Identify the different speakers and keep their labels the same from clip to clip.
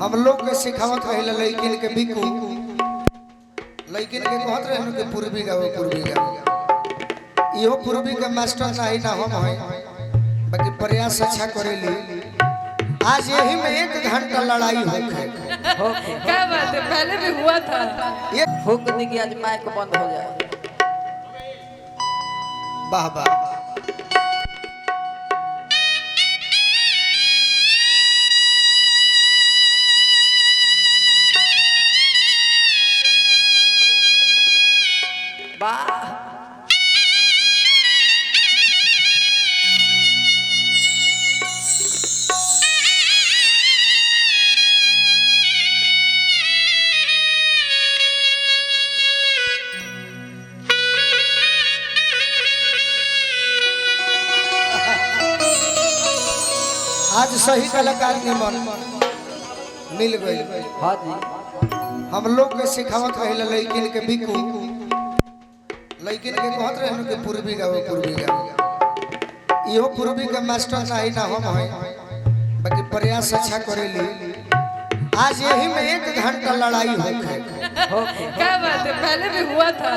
Speaker 1: हम लोग के सिखावत रहे लड़किन के बिकू लड़किन के कहत रहे के पूर्वी गाओ इहो पूर्वी के मास्टर नहीं ना हम है बाकी प्रयास अच्छा करेली। आज यही में 1 घंटा लड़ाई होके
Speaker 2: क्या बात है, पहले भी हुआ था।
Speaker 3: ये फूक दी कि आज माइक बंद हो जाए।
Speaker 1: वाह वाह आज सही कलाकार निमन मिल गई।
Speaker 3: हाँ जी
Speaker 1: हम लोग के सिखावत रहे लड़किन के बिकू लड़किन के कहत रहे के पूर्वी गाओ इहो पूर्वी के मास्टर नहीं ना हम है बाकी प्रयास अच्छा करेली। आज यही में 1 घंटा लड़ाई होके
Speaker 2: क्या बात है, पहले भी हुआ था।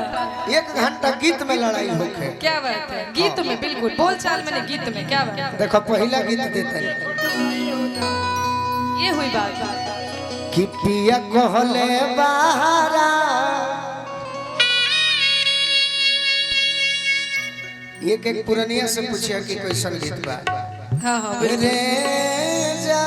Speaker 1: 1 घंटा गीत में लड़ाई होके
Speaker 2: क्या बात है, गीत में बिल्कुल बोल चाल में गीत में क्या बात है।
Speaker 1: देखो पहला गीत देते
Speaker 2: ये हुई बात
Speaker 1: कि पिया कहले बहारा एक पुरानिया से पूछिया कि कैसन गीत बा।
Speaker 2: हाँ हाँ
Speaker 1: रे जा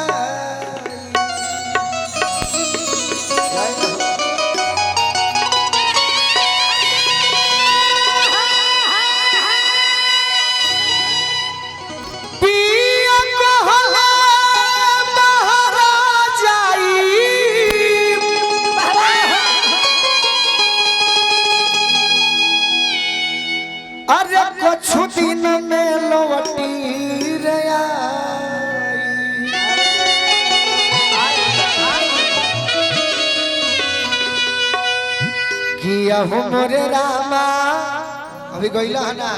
Speaker 1: अरे कुछ दिन में लौटी रे किया हो मोरे रामा अभी गइला है ना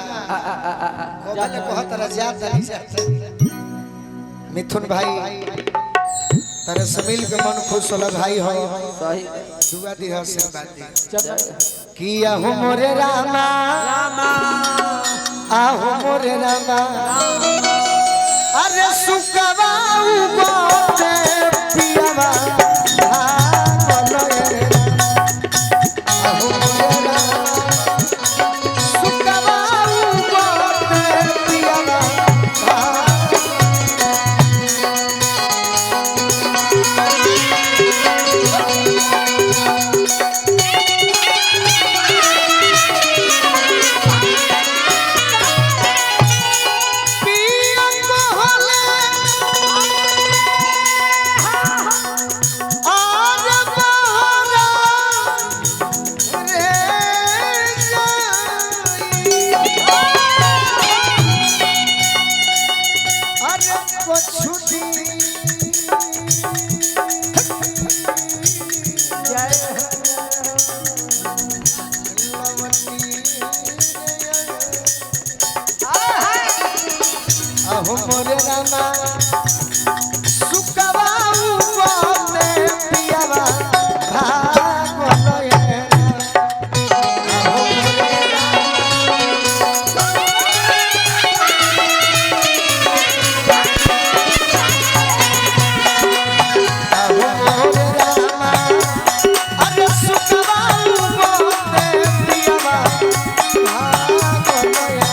Speaker 1: कोबले कहत रजा मिथुन भाई तेरे समील के मन खुश होला भाई हो
Speaker 3: सही
Speaker 1: दुआ दी आशीर्वाद दी किया हो मोरे रामा आहो मोरे रामा अरे सुकवाऊ गोते पियावा आहो मोरे रामा सुकवाऊ गोते पियावा मोरे रामा सुकवाऊ गोते पियावा भागलो ये आहो मोरे रामा अरे सुकवाऊ गोते पियावा भागलो ये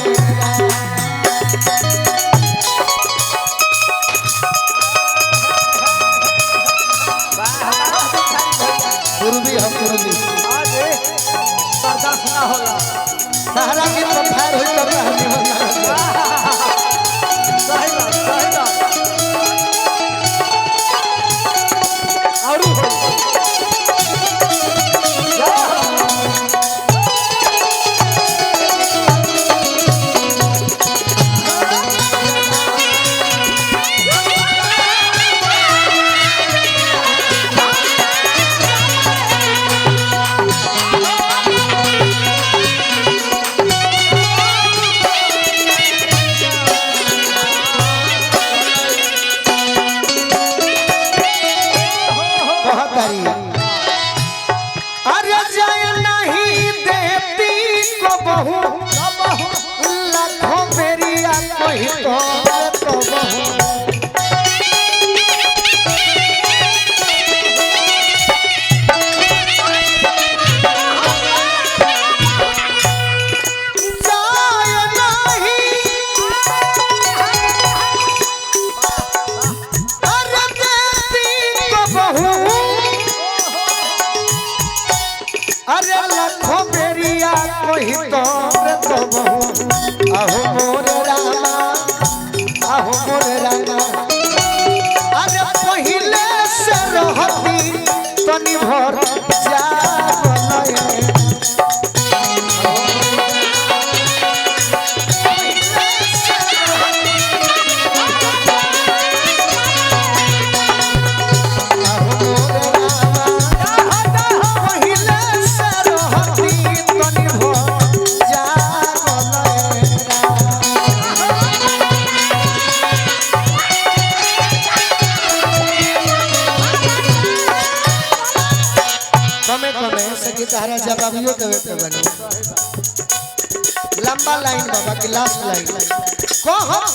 Speaker 1: पूर्वी हम पूर्वी
Speaker 3: बर्दाश्त ना होला
Speaker 1: सहारा के तो फायर हो कर रहा है
Speaker 3: सही बात और
Speaker 1: कहतारी अरे जय नहीं देती को बहु लाखों बेरिया कोई तो बहु अरे लाखों बेरिया कोई तो बहु आहो मोर रामा आहो मोर रामा अरे पहिले से रहती तनी भर जा तारा जवाबियो देवे पे बने लंबा लाइन बाबा की लास्ट लाइन को हम